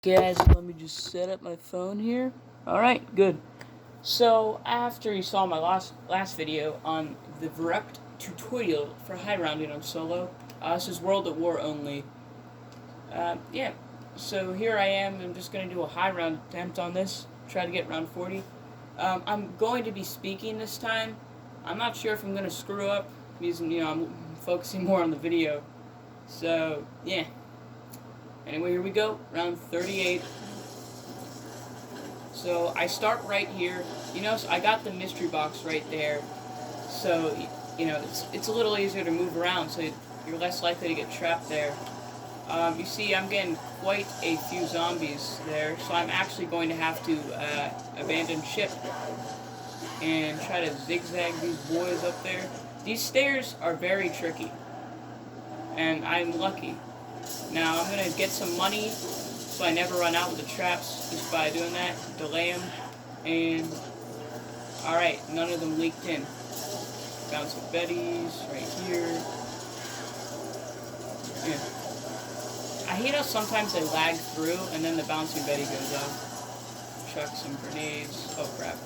Guys, let me just set up my phone here. Alright, good. So, after you saw my last video on the Verrückt tutorial for high rounding on solo, this is World at War only. Yeah, so here I am. I'm just going to do a high round attempt on this. Try to get round 40. I'm going to be speaking this time. I'm not sure if I'm going to screw up because, I'm focusing more on the video. So, yeah. Anyway, here we go, round 38. So I start right here. So I got the mystery box right there. So, it's a little easier to move around, so you're less likely to get trapped there. You see, I'm getting quite a few zombies there, so I'm actually going to have to abandon ship and try to zigzag these boys up there. These stairs are very tricky, and I'm lucky. Now, I'm going to get some money so I never run out with the traps just by doing that. Delay them. And, alright, none of them leaked in. Bouncing Betties right here. Yeah. I hate how sometimes they lag through and then the bouncing Betty goes off. Chuck some grenades. Oh, crap.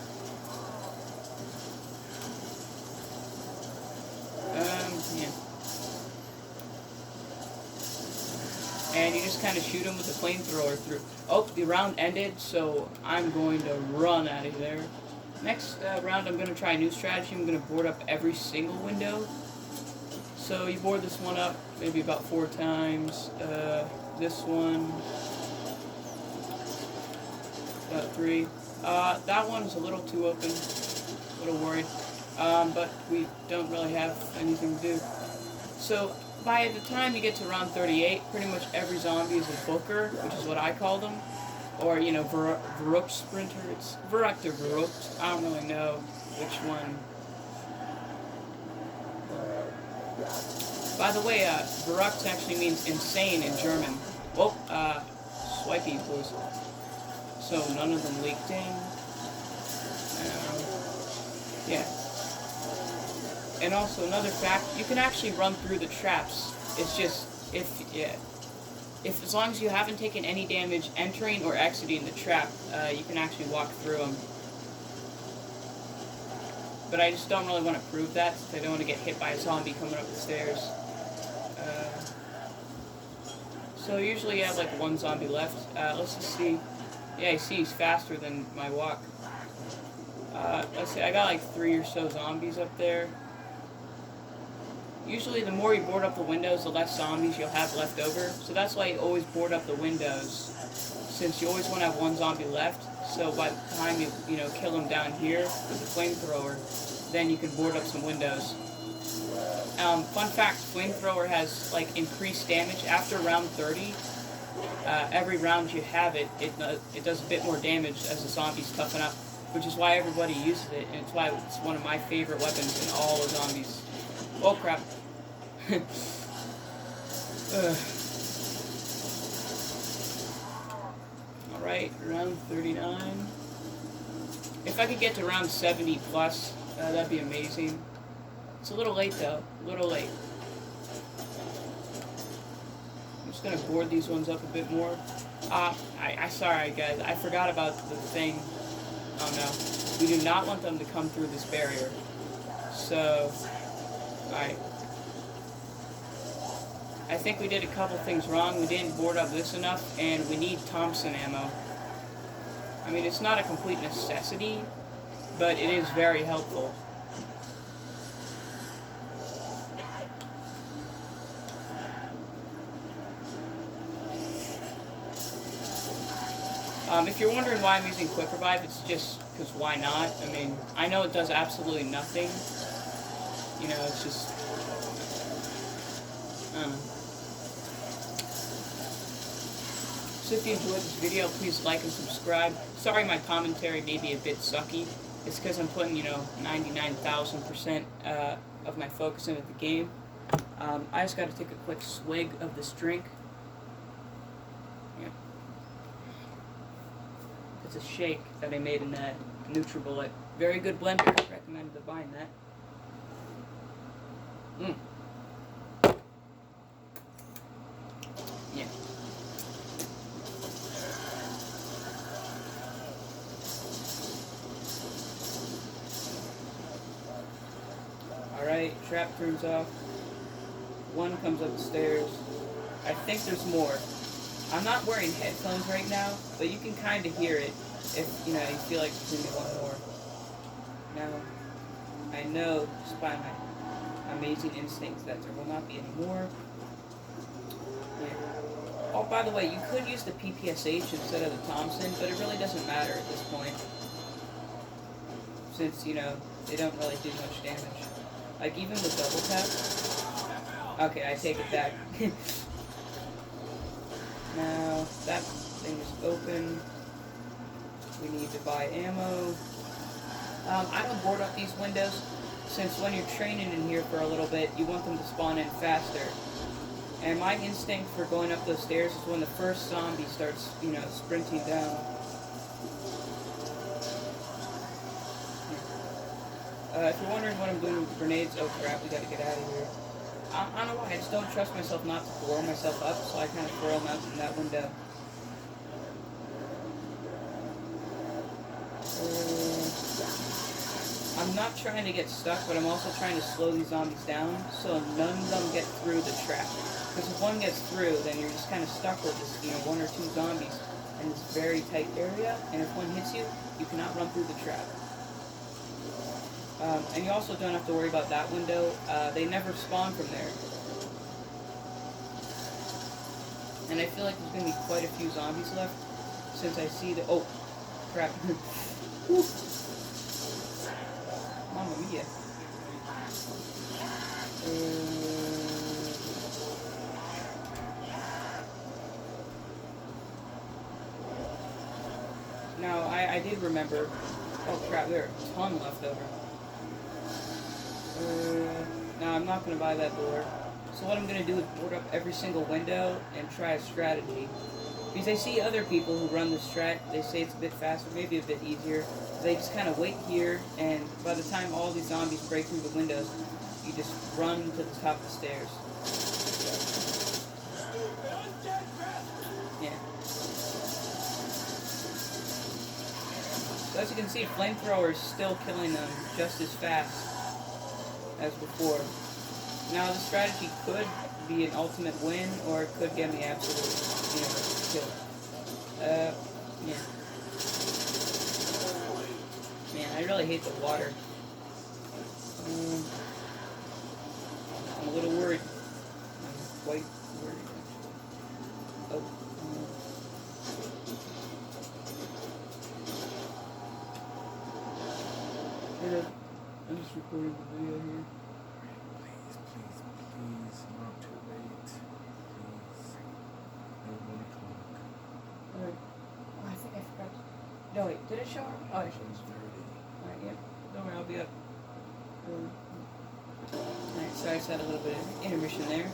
Yeah. And you just kind of shoot them with the flamethrower through. Oh, the round ended, so I'm going to run out of there. Next round, I'm going to try a new strategy. I'm going to board up every single window. So you board this one up maybe about 4 times. This one, about 3. That one's a little too open. A little worried. But we don't really have anything to do. So by the time you get to round 38, pretty much every zombie is a booker, which is what I call them. Or, Verrückt sprinter. It's Verrückt or Verrückt. I don't really know which one. By the way, Verrückt actually means insane in German. Oh, swipey boys. So none of them leaked in. Yeah. And also another fact, you can actually run through the traps. It's just, if as long as you haven't taken any damage entering or exiting the trap, you can actually walk through them. But I just don't really want to prove that, since I don't want to get hit by a zombie coming up the stairs. So usually I have like 1 zombie left. Let's just see. Yeah, I see he's faster than my walk. Let's see, I got like 3 or so zombies up there. Usually the more you board up the windows, the less zombies you'll have left over. So that's why you always board up the windows, since you always want to have 1 zombie left. So by the time you kill them down here with the flamethrower, then you can board up some windows. Fun fact, flamethrower has like increased damage after round 30. Every round you have it does a bit more damage as the zombies toughen up, which is why everybody uses it, and it's why it's one of my favorite weapons in all the zombies. Oh crap. Alright, round 39. If I could get to round 70 plus, that'd be amazing. It's a little late though, a little late. I'm just gonna board these ones up a bit more. Sorry guys, I forgot about the thing. Oh no. We do not want them to come through this barrier. So, alright. I think we did a couple things wrong. We didn't board up this enough, and we need Thompson ammo. I mean, it's not a complete necessity, but it is very helpful. If you're wondering why I'm using Quick Revive, it's just because why not? I mean, I know it does absolutely nothing. It's just, I don't know. So if you enjoyed this video, please like and subscribe. Sorry my commentary may be a bit sucky. It's because I'm putting, 99,000% of my focus into the game. I just got to take a quick swig of this drink. Yeah. It's a shake that I made in that NutriBullet. Very good blender. Recommend buying that. Yeah. Alright, trap turns off. One comes up the stairs. I think there's more. I'm not wearing headphones right now, but you can kind of hear it if, you know, you feel like there's going to be one more. Now, I know, just by my amazing instincts, that there will not be any more. Yeah. Oh, by the way, you could use the PPSH instead of the Thompson, but it really doesn't matter at this point. Since, you know, they don't really do much damage. Like, even with double tap. Okay, I take it back. Now, that thing is open. We need to buy ammo. I don't board up these windows, since when you're training in here for a little bit, you want them to spawn in faster. And my instinct for going up those stairs is when the first zombie starts, you know, sprinting down. If you're wondering what I'm doing with the grenades, oh crap, we gotta get out of here. I don't know why, I just don't trust myself not to blow myself up, so I kind of throw them out from that window. I'm not trying to get stuck, but I'm also trying to slow these zombies down, so none of them get through the trap. Because if one gets through, then you're just kind of stuck with this, you know, one or two zombies in this very tight area, and if one hits you, you cannot run through the trap. And you also don't have to worry about that window. They never spawn from there. And I feel like there's going to be quite a few zombies left, since I see the... Oh, crap. Mamma mia. Now, I did remember... Oh crap, there are a ton left over. Now I'm not going to buy that door. So what I'm going to do is board up every single window and try a strategy. Because I see other people who run this strat, they say it's a bit faster, maybe a bit easier. They just kind of wait here, and by the time all these zombies break through the windows, you just run to the top of the stairs. Yeah. So as you can see, flamethrower is still killing them just as fast as before. Now the strategy could be an ultimate win, or it could get me absolute, you know, kill. Yeah. Man, I really hate the water. I'm a little worried. I'm quite worried. Oh. I'm just recording the video here. Please, not too late. Please. No 1 o'clock. Alright. Oh, I think I forgot. No, wait, did it show up? Oh, it shows. Alright, yep. Don't worry, I'll be up. Alright, so I just had a little bit of intermission there.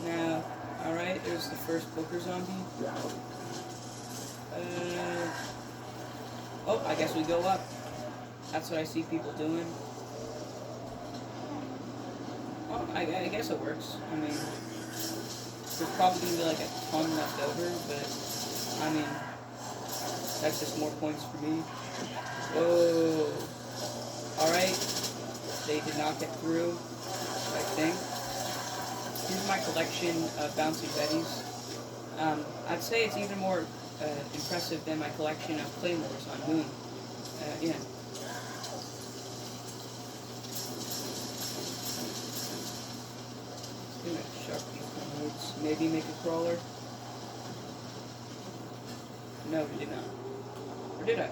Now, alright, there's the first Booker zombie. Oh, I guess we go up. That's what I see people doing. Well, I guess it works. I mean, there's probably going to be like a ton left over, but, I mean, that's just more points for me. Whoa. Alright. They did not get through, I think. Here's my collection of bouncy betties. I'd say it's even more impressive than my collection of claymores on Moon. Yeah. Maybe make a crawler. No, we did not. Or did I?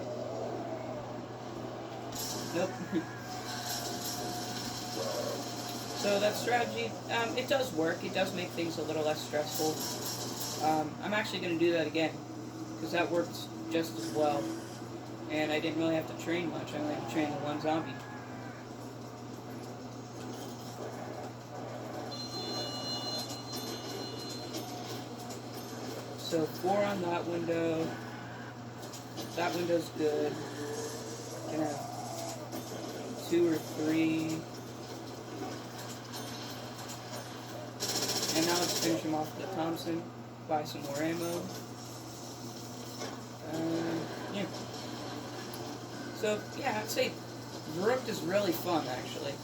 Nope. So that strategy, it does work. It does make things a little less stressful. I'm actually going to do that again, because that worked just as well. And I didn't really have to train much. I only had to train the one zombie. So 4 on that window. That window's good. Gonna have 2 or 3. And now let's finish him off with the Thompson. Buy some more ammo. Yeah. So yeah, I'd say Verrückt is really fun actually.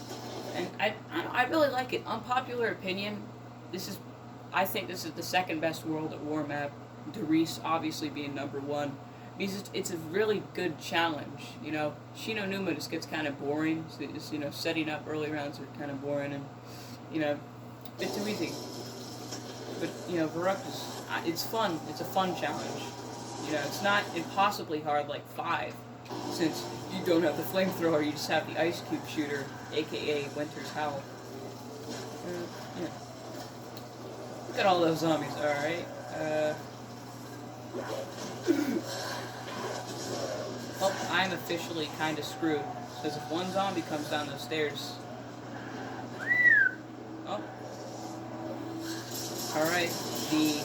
And I really like it. Unpopular opinion, this is, I think this is the second best World at War map. Derice obviously being number one. Because it's a really good challenge, you know. Shino Numa just gets kind of boring. So just, you know, setting up early rounds are kind of boring and, you know, a bit too easy. But, you know, Verrückt is, it's fun. It's a fun challenge. You know, it's not impossibly hard like 5, since you don't have the flamethrower, you just have the ice cube shooter, aka Winter's Howl. Yeah. Look at all those zombies, alright. Well, I'm officially kind of screwed, because if one zombie comes down those stairs... Oh. Alright, the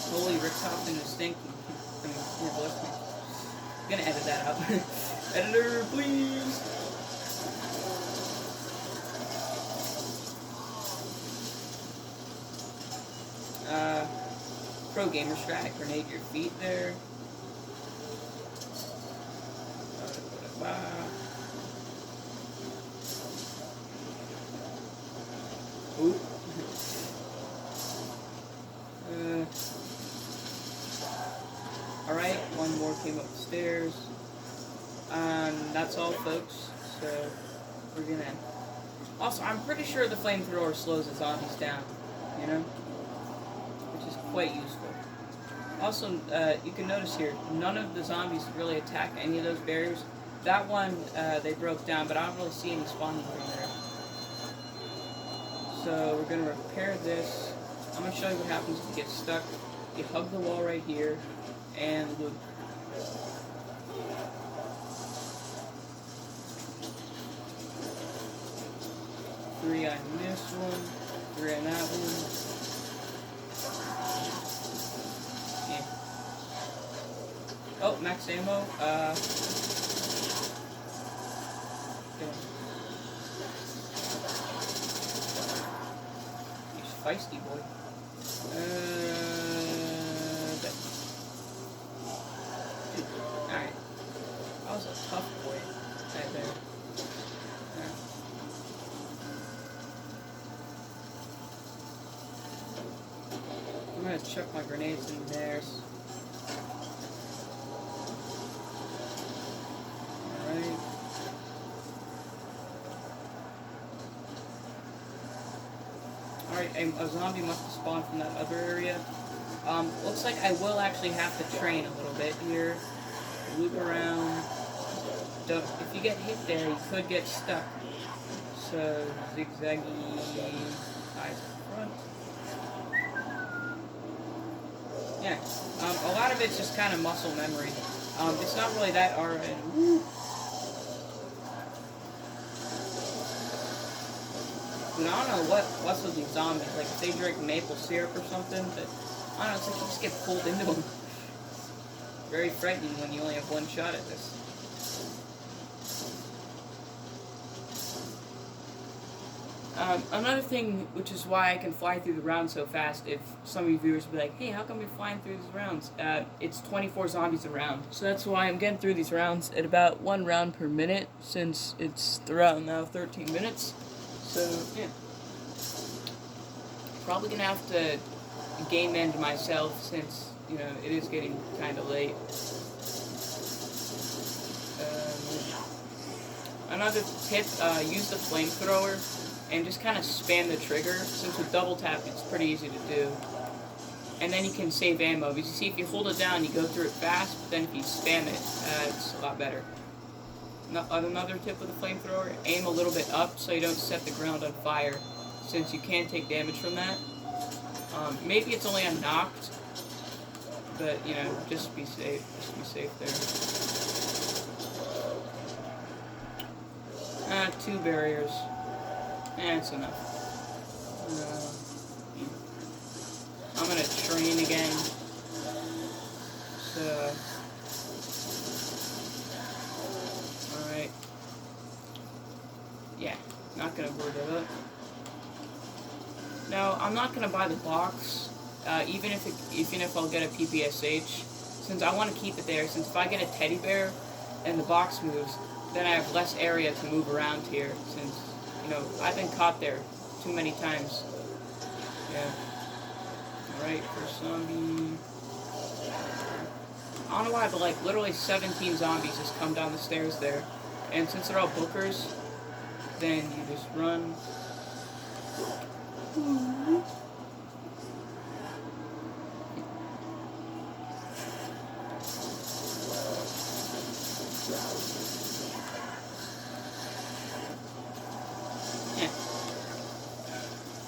holy Richthofen and Stink from Bless Me. I'm gonna edit that out. Editor, please! Pro gamer strat, grenade your feet there. Ooh. Alright, one more came up the stairs. That's all, folks. So, we're gonna... Also, I'm pretty sure the flamethrower slows the zombies down, you know? Which is quite useful. Also, you can notice here, none of the zombies really attack any of those barriers. That one, they broke down, but I don't really see any spawning from there. So, we're gonna repair this. I'm gonna show you what happens if you get stuck. You hug the wall right here, and loop. 3 on this one, 3 on that one. Yeah. Oh, max ammo. Okay. He's feisty, boy. Alright. That was a tough boy right there. I'm gonna chuck my grenades in there. Alright. Alright, a zombie must have spawned from that other area. Looks like I will actually have to train a little bit here. Loop around. If you get hit there, you could get stuck. So, zigzaggy eyes front. Yeah, a lot of it's just kind of muscle memory. It's not really that hard. But I don't know what's with these zombies. Like, if they drink maple syrup or something, but I don't know, it's like you just get pulled into them. Very frightening when you only have one shot at this. Another thing, which is why I can fly through the rounds so fast, if some of you viewers will be like, hey, how come you're flying through these rounds? It's 24 zombies a round. So that's why I'm getting through these rounds at about 1 round per minute, since it's throughout now 13 minutes. So, yeah. Probably gonna have to game end myself, since, you know, it is getting kind of late. Another tip, use the flamethrower and just kind of spam the trigger. Since with double tap it's pretty easy to do. And then you can save ammo. Because you see, if you hold it down you go through it fast, but then if you spam it, it's a lot better. Another tip with the flamethrower, aim a little bit up so you don't set the ground on fire, since you can take damage from that. Maybe it's only on knocked, but, you know, just be safe. Just be safe there. 2 barriers. That's enough. I'm gonna train again. So, alright. Yeah, not gonna board that up. No, I'm not gonna buy the box, even if I'll get a PPSH, since I want to keep it there. Since if I get a teddy bear and the box moves, then I have less area to move around here. Since you know, I've been caught there too many times. Yeah. Alright, first zombie. I don't know why, but like literally 17 zombies just come down the stairs there. And since they're all bookers, then you just run. Yeah.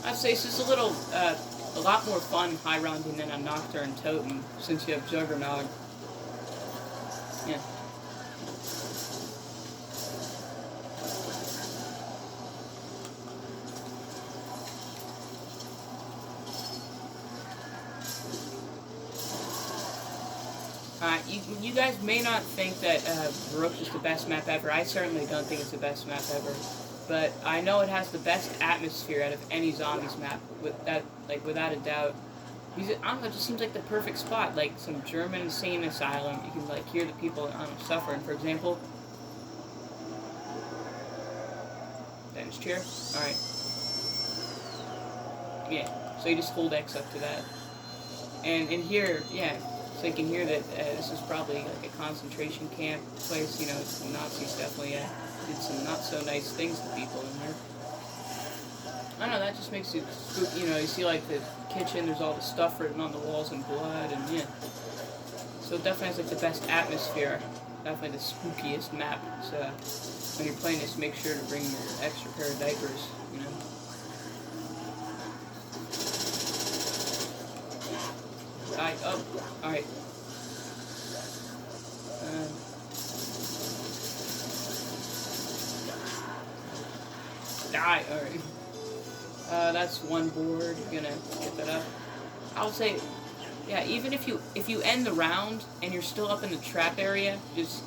I'd say it's just a lot more fun high rounding than a Nocturne Totem, since you have Juggernaut. Yeah. You guys may not think that Verrückt is the best map ever. I certainly don't think it's the best map ever. But I know it has the best atmosphere out of any zombies map, without a doubt. Because I don't know, it just seems like the perfect spot. Like some German insane asylum, you can like hear the people suffering. For example, Dennis chair. All right. Yeah. So you just hold X up to that, and in here, yeah. So you can hear that this is probably like a concentration camp place. You know, the Nazis definitely did some not so nice things to people in there. I don't know, that just makes it spooky. You know, you see like the kitchen, there's all the stuff written on the walls in blood, and yeah. So it definitely has like the best atmosphere. Definitely the spookiest map. So when you're playing this, make sure to bring your extra pair of diapers, you know. Alright. Die, alright. That's one board. You're gonna get that up. I would say, yeah, even if you end the round and you're still up in the trap area, just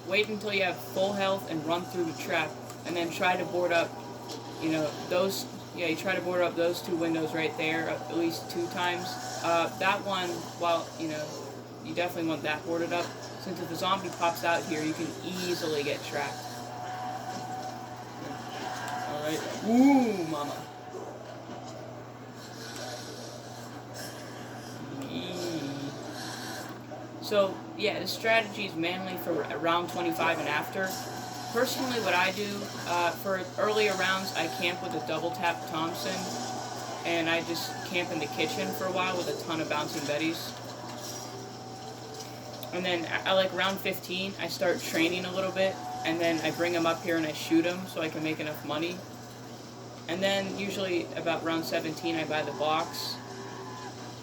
wait until you have full health and run through the trap, and then try to board up, you know, those. Yeah, you try to board up those two windows right there at least 2 times. That one, well, you know, you definitely want that boarded up, since if a zombie pops out here, you can easily get trapped. Alright. Ooh, mama. So, yeah, the strategy is mainly for round 25 and after. Personally, what I do, for earlier rounds, I camp with a double tap Thompson, and I just camp in the kitchen for a while with a ton of bouncing betties. And then, like round 15, I start training a little bit, and then I bring them up here and I shoot them so I can make enough money. And then, usually about round 17, I buy the box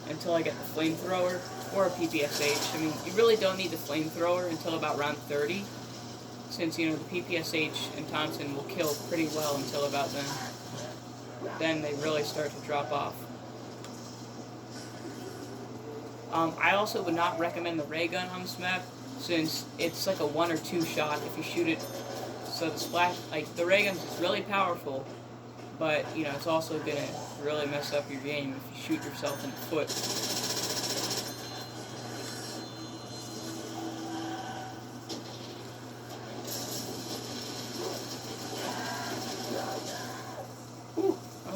until I get the flamethrower, or a PPSH. I mean, you really don't need the flamethrower until about round 30. Since, you know, the PPSH and Thompson will kill pretty well until about then. Then they really start to drop off. I also would not recommend the ray gun on this map, since it's like a 1 or 2 shot if you shoot it. So the splash, like, the ray gun is really powerful, but, you know, it's also gonna really mess up your game if you shoot yourself in the foot.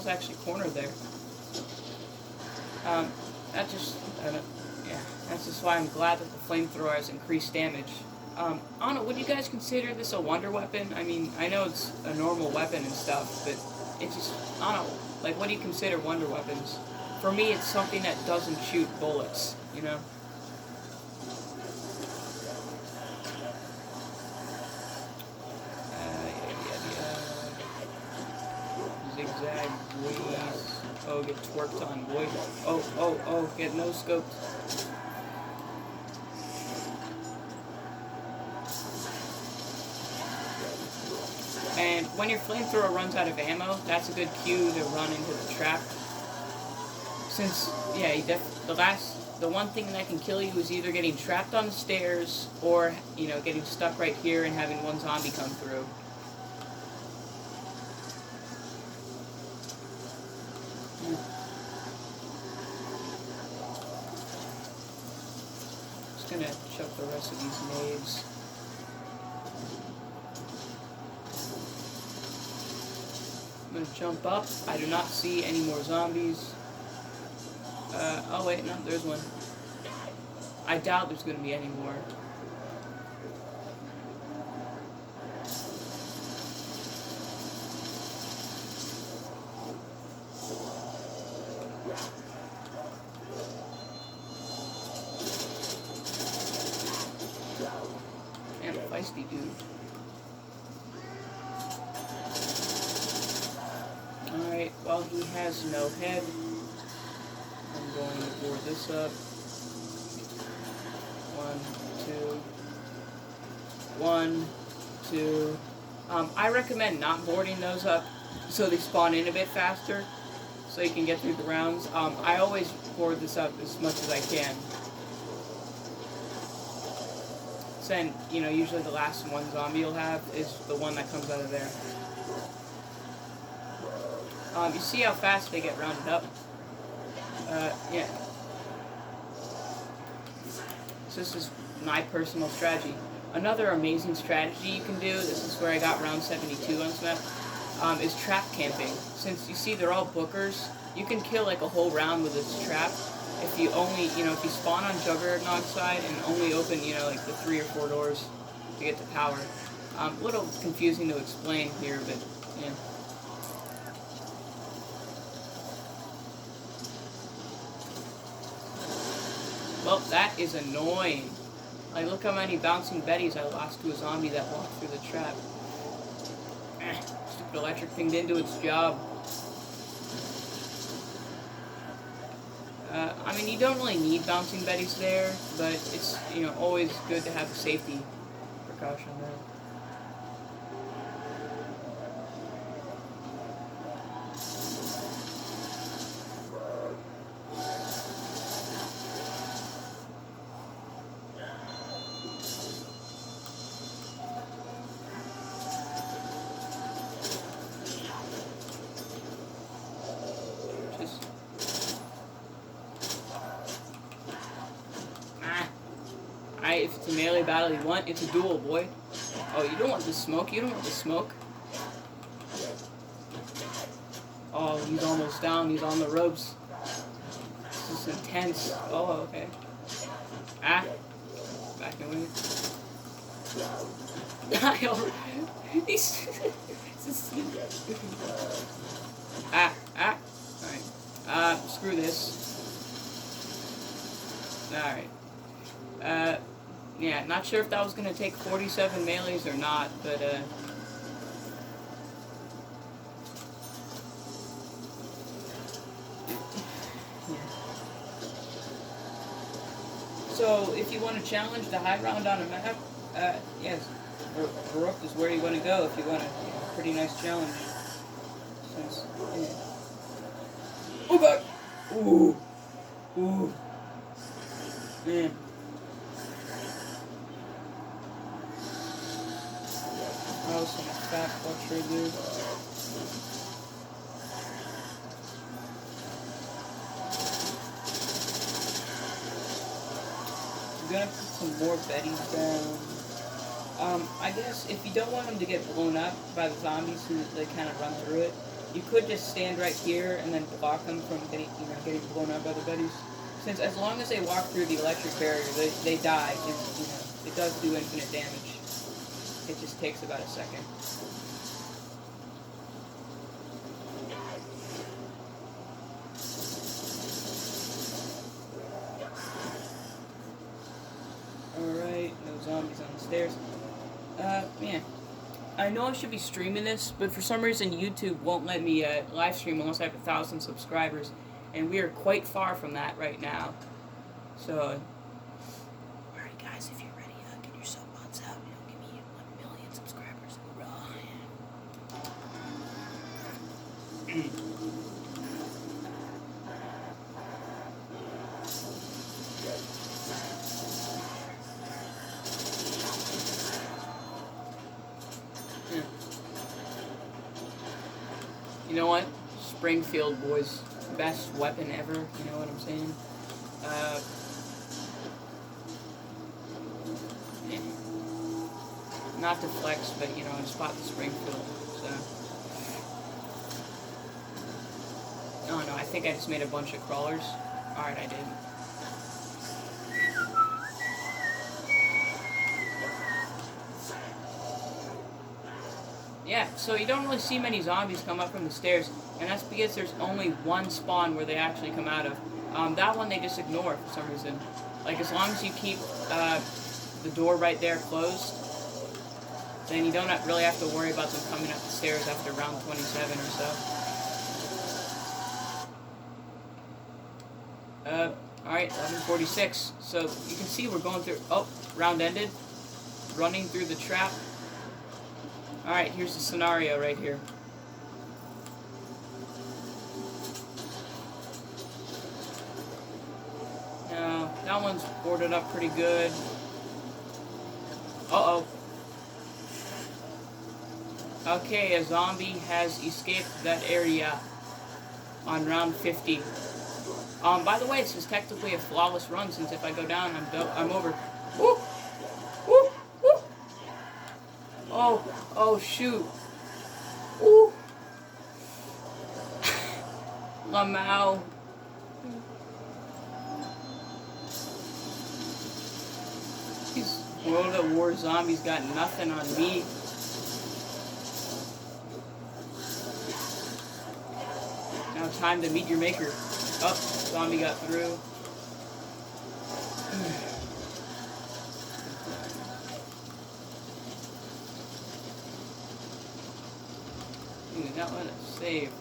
Actually cornered there. That's just why I'm glad that the flamethrower has increased damage. I don't know, would you guys consider this a wonder weapon? I mean, I know it's a normal weapon and stuff, but it just, I don't know, like, what do you consider wonder weapons? For me, it's something that doesn't shoot bullets, you know? Zigzag, ways. Oh, get twerked on, boy. Oh, get no scoped. And when your flamethrower runs out of ammo, that's a good cue to run into the trap. Since, yeah, the one thing that can kill you is either getting trapped on the stairs or, you know, getting stuck right here and having one zombie come through. Just gonna chuck the rest of these nades. gonna jump up. I do not see any more zombies. Oh wait, no, there's one. I doubt there's gonna be any more. And a feisty dude. Alright, well, he has no head. I'm going to board this up. 1, 2. 1, 2. I recommend not boarding those up so they spawn in a bit faster, so you can get through the rounds. I always board this up as much as I can. Then, you know, usually the last one zombie you'll have is the one that comes out of there. You see how fast they get rounded up? Yeah. So this is my personal strategy. Another amazing strategy you can do, this is where I got round 72 on this map, is trap camping. Since you see they're all bookers, you can kill like a whole round with this trap if you only, you know, if you spawn on Juggernaut side and only open, you know, like the 3 or 4 doors to get to power. A little confusing to explain here, but yeah. Well, that is annoying. Like, look how many bouncing betties I lost to a zombie that walked through the trap. Stupid electric thing didn't do its job. I mean, you don't really need bouncing betties there, but it's, you know, always good to have a safety precaution there. If it's a melee battle you want, it's a duel, boy. Oh, you don't want the smoke, you don't want the smoke. Oh, he's almost down, he's on the ropes. This is intense. Oh, okay. Back away. He's... Alright. Screw this. Alright. Yeah, not sure if that was going to take 47 melees or not, but, yeah. So, if you want to challenge the high round on a map, yes, Verrückt is where you want to go if you want a pretty nice challenge. Since, yeah. Oh god! Ooh! Ooh! Man. Oh, some fat butcher, dude. I'm gonna put some more betties down. I guess if you don't want them to get blown up by the zombies who they kind of run through it, you could just stand right here and then block them from getting, you know, getting blown up by the betties. Since as long as they walk through the electric barrier, they die, and, you know, it does do infinite damage. It just takes about a second. Alright, no zombies on the stairs. Yeah. I know I should be streaming this, but for some reason YouTube won't let me live stream unless I have 1,000 subscribers. And we are quite far from that right now. So, alright guys, if you're ready, get your sub bots out. You know, give me 1 million subscribers. You know what? Springfield, boys. Best weapon ever, you know what I'm saying? Yeah. Not to flex, but, you know, I spot the Springfield, so. think I just made a bunch of crawlers. Alright, I did. Yeah, so you don't really see many zombies come up from the stairs, and that's because there's only one spawn where they actually come out of. That one they just ignore for some reason. Like, as long as you keep the door right there closed, then you don't really have to worry about them coming up the stairs after round 27 or so. Alright, 11:46. So you can see we're going through. Oh, round ended. Running through the trap. Alright, here's the scenario right here. Now, that one's boarded up pretty good. Uh-oh. Okay, a zombie has escaped that area on round 50. By the way, this is technically a flawless run, since if I go down, I'm over. Woo! Woo! Woo! Oh, shoot. Ooh. Lamau. These World at War zombies got nothing on me. Now time to meet your maker. Oh, zombie got through. Dude, not let it save.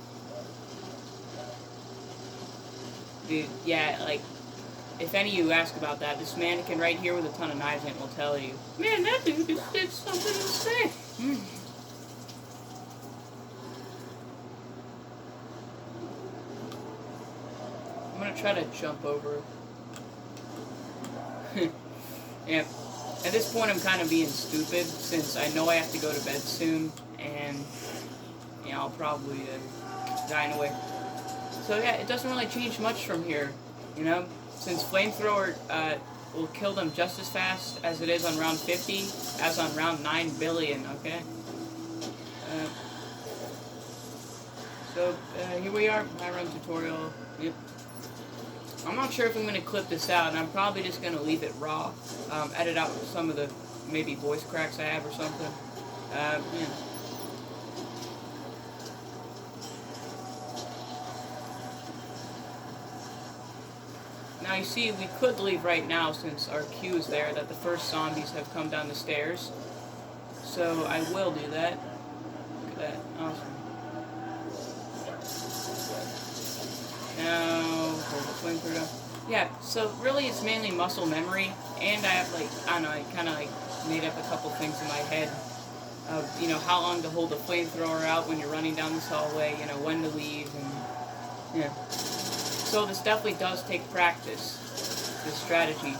Dude, yeah, like, if any of you ask about that, this mannequin right here with a ton of knives in it will tell you, man, that dude just did something insane. I'm gonna try to jump over. Yeah. At this point, I'm kind of being stupid, since I know I have to go to bed soon, and yeah, I'll probably die in a way. So yeah, it doesn't really change much from here, you know? Since Flamethrower will kill them just as fast as it is on round 50, as on round 9 billion, okay? So here we are, my run tutorial. Yep. I'm not sure if I'm going to clip this out, and I'm probably just going to leave it raw. Edit out some of the maybe voice cracks I have or something. Yeah. Now you see, we could leave right now since our cue is there that the first zombies have come down the stairs. So I will do that. Look at that. Awesome. Now, hold the flamethrower. Yeah, so really it's mainly muscle memory, and I have, like, I don't know, I kind of like made up a couple things in my head of, you know, how long to hold the flamethrower out when you're running down this hallway, you know, when to leave, and yeah. So this definitely does take practice, this strategy.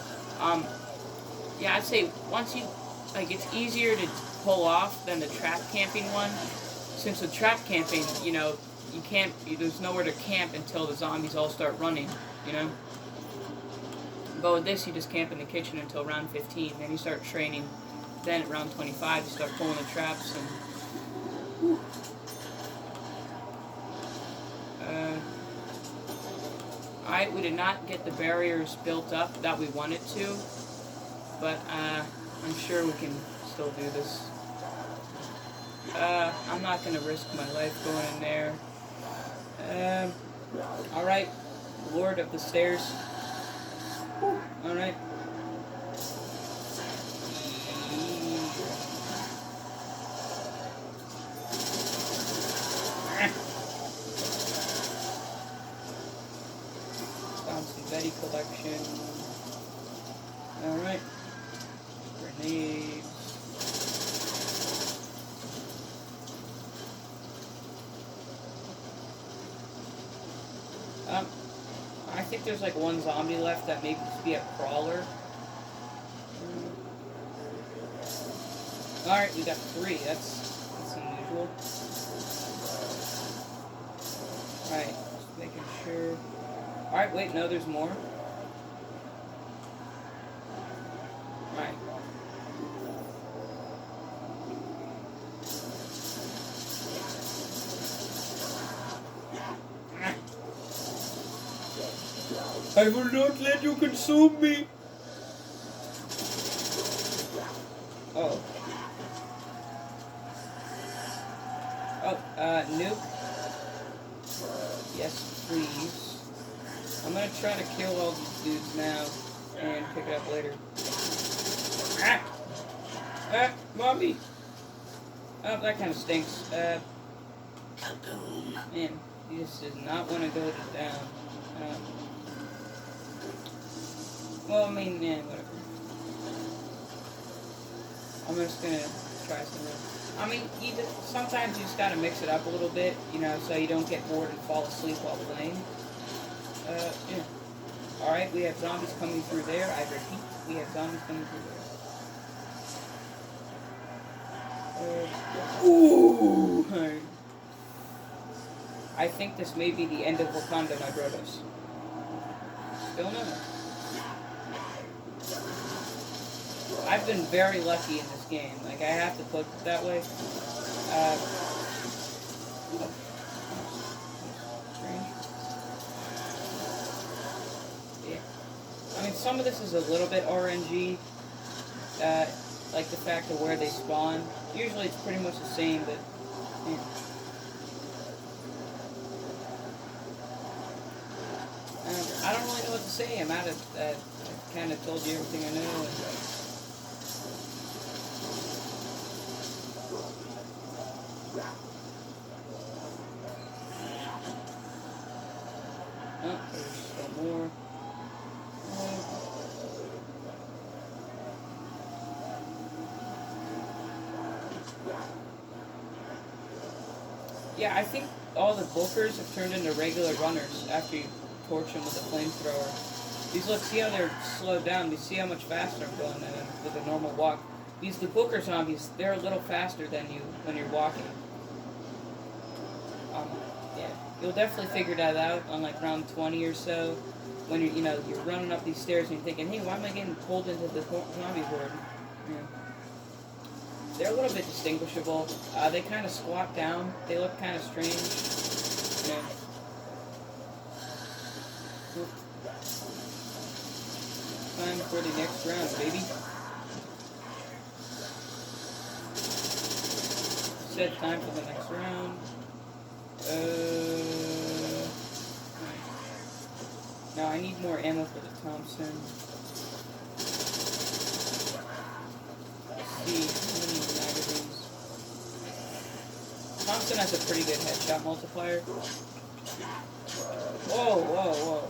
Yeah, I'd say once you, like, it's easier to pull off than the trap camping one, since with trap camping, you know, you can't, there's nowhere to camp until the zombies all start running, you know? But with this, you just camp in the kitchen until round 15, then you start training. Then at round 25, you start pulling the traps, and... Whew. Alright, we did not get the barriers built up that we wanted to, but I'm sure we can still do this. I'm not going to risk my life going in there. Alright, Lord of the Stairs. Alright. Found some Betty collection. Alright. Grenades. I think there's like one zombie left that may be a crawler. Alright, we got 3. That's unusual. Alright, just making sure. Alright, wait, no, there's more. Alright. I will not let you consume me. Oh. Oh, nuke. Yes, please. I'm gonna try to kill all these dudes now and pick it up later. Ah! Ah! Mommy! Oh, that kind of stinks. Man, he just does not want to go down. Well, I mean, yeah, whatever. I'm just gonna try something. I mean, sometimes you just gotta mix it up a little bit, you know, so you don't get bored and fall asleep while playing. Yeah. Alright, we have zombies coming through there. I repeat, we have zombies coming through there. Ooh! I think this may be the end of Wakanda, my brothers. Still no. I've been very lucky in this game. Like, I have to put it that way. Strange. Yeah. I mean, some of this is a little bit RNG. Like the fact of where they spawn. Usually it's pretty much the same, but... Yeah. I don't really know what to say. I'm out of... I kind of told you everything I know. Oh, there's some more. Yeah, I think all the bookers have turned into regular runners after you torch them with a flamethrower. These, look, see how they're slowed down? You see how much faster I'm going than with a normal walk? The booker zombies, they're a little faster than you when you're walking. Yeah, you'll definitely figure that out on like round 20 or so. When you're running up these stairs and you're thinking, hey, why am I getting pulled into the zombie horde? Yeah. They're a little bit distinguishable. They kind of squat down. They look kind of strange. You know. Time for the next round, baby. Set time for the next round. Now I need more ammo for the Thompson. Let's see, how many magazines? Thompson has a pretty good headshot multiplier. Whoa, whoa, whoa.